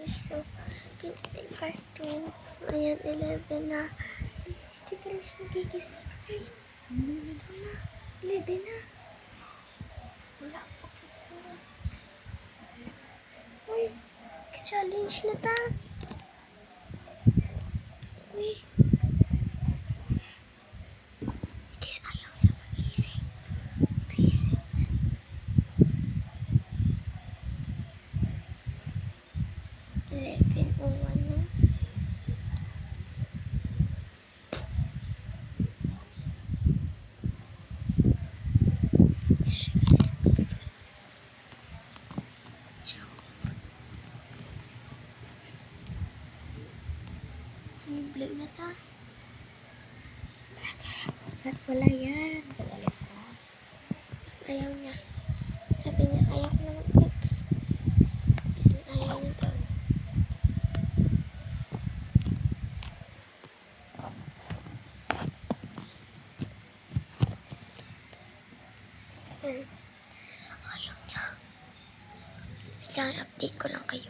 So, pinatay yung cartoon. So, ayan, 11 na. Hindi pa rin siya nagigising. Ito na. 11 na. Wala pa kito. Uy, ka-challenge na ta. Uy. Guys, ayaw niya magising. Guys. na. Vlog na ta. At wala yan. Ayaw niya. Sabi niya, ayaw ko na mag-vlog. Ayaw niya daw. Ayaw niya. Wait lang, update ko lang kayo.